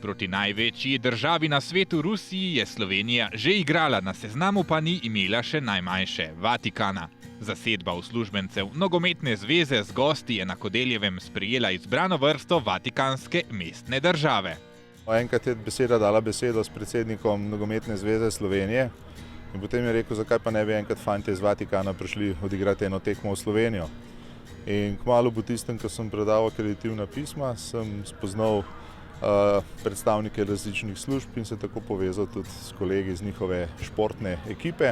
Proti največji državi na svetu Rusiji je Slovenija že igrala, na seznamu pa ni imela še najmanjše Vatikana. Zasedba uslužbencev nogometne zveze z gosti je na Kodeljevem sprejela izbrano vrsto vatikanske mestne države. Enkrat je beseda dala besedo s predsednikom nogometne zveze Slovenije in potem je rekel, zakaj pa ne bi enkrat fantje iz Vatikana prišli odigrati eno tekmo v Slovenijo. In kmalu po tistem, ko sem predal akreditivna pisma, sem spoznal predstavnike različnih služb in se tako povezal tudi s kolegi iz njihove športne ekipe.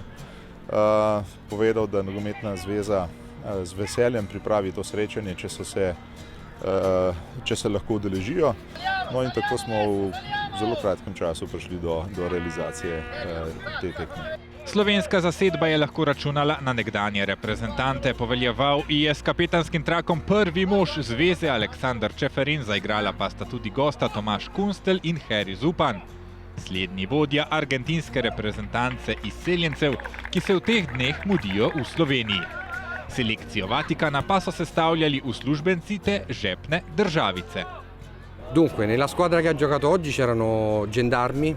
Povedal, da nogometna zveza z veseljem pripravi to srečanje, če se lahko udeležijo. No in tako smo v zelo kratkem času prišli do realizacije te tekme. Slovenska zasedba je lahko računala na nekdanje reprezentante, poveljeval je s kapetanskim trakom prvi mož zveze Aleksander Čeferin, zaigrala pa sta tudi gosta Tomaž Kunstelj in Heri Zupan. Slednji vodja argentinske reprezentance izseljencev, ki se v teh dneh mudijo v Sloveniji. Selekcijo Vatikana pa so sestavljali uslužbenci te žepne državice. Dunque, nella squadra che ha giocato oggi c'erano gendarmi,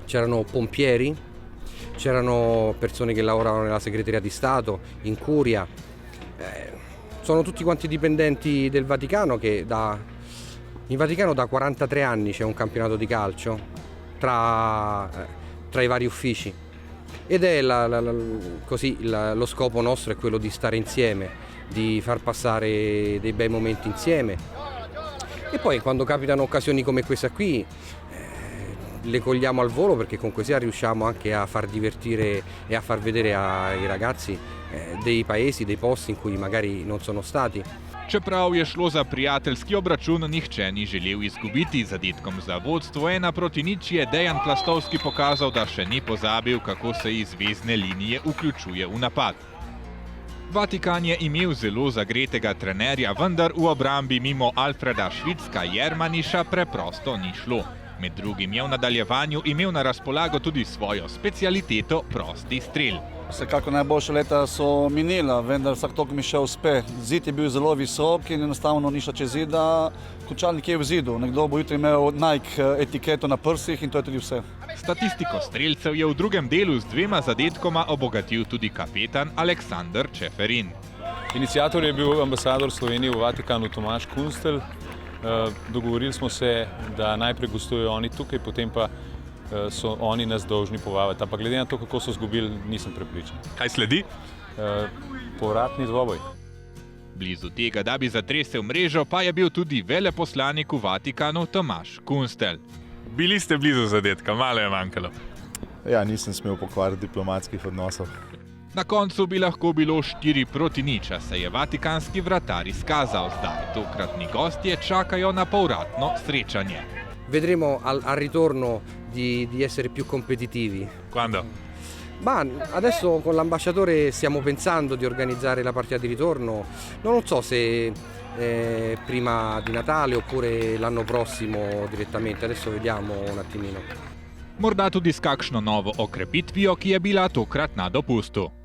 c'erano pompieri, c'erano persone che lavoravano nella segreteria di Stato, in curia. Sono tutti quanti dipendenti del Vaticano, in Vaticano da 43 anni c'è un campionato di calcio tra i vari uffici. Ed è così lo scopo nostro è quello di stare insieme, di far passare dei bei momenti insieme. E poi quando capitano occasioni come questa qui, le cogliamo al volo perché comunque sia riusciamo anche a far divertire e a far vedere ai ragazzi dei paesi, dei posti in cui magari non sono stati. Čeprav je šlo za prijateljski obračun, nihče ni želel izgubiti. Zadetkom za vodstvo 1-0 je Dejan Plastovski pokazal, da še ni pozabil, kako se iz zvezdne linije vključuje v napad. Vatikan je imel zelo zagretega trenerja, vendar v obrambi mimo Alfreda Švicka-Jermaniša preprosto ni šlo. Med drugim je v nadaljevanju imel na razpolago tudi svojo specialiteto prosti strel. Vsekakor najboljša leta so minila, vendar vsak tok mi še uspe. Zid je bil zelo visok in enostavno ni šla čez zid, da končal nekje v zidu. Nekdo bo jutri imel Nike etiketo na prsih in to je tudi vse. Statistiko strelcev je v drugem delu z 2 zadetkoma obogatil tudi kapetan Aleksander Čeferin. Iniciator je bil ambasador Slovenije v Vatikanu Tomaž Kunstelj. Dogovorili smo se, da najprej gostujejo oni tukaj, potem pa so oni nas dolžni povabiti. Ampak glede na to, kako so izgubili, nisem prepričan. Kaj sledi? Povratni dvoboj. Blizu tega, da bi zatresel mrežo, pa je bil tudi veleposlanik v Vatikanu Tomaž Kunstelj. Bili ste blizu zadetka, malo je manjkalo. Ja, nisem smel pokvariti diplomatskih odnosov. Na koncu bi lahko bilo 4-0, se je vatikanski vratar izkazal. Zdaj tokratni gostje čakajo na povratno srečanje. Vedremo al ritorno di essere più competitivi. Quando? Ma adesso con l'ambasciatore stiamo pensando di organizzare la partita di ritorno. Non so se prima di Natale oppure l'anno prossimo direttamente. Adesso vediamo un attimino. Morda tudi s kakšno novo okrepitvijo, ki je bila tokrat na dopustu.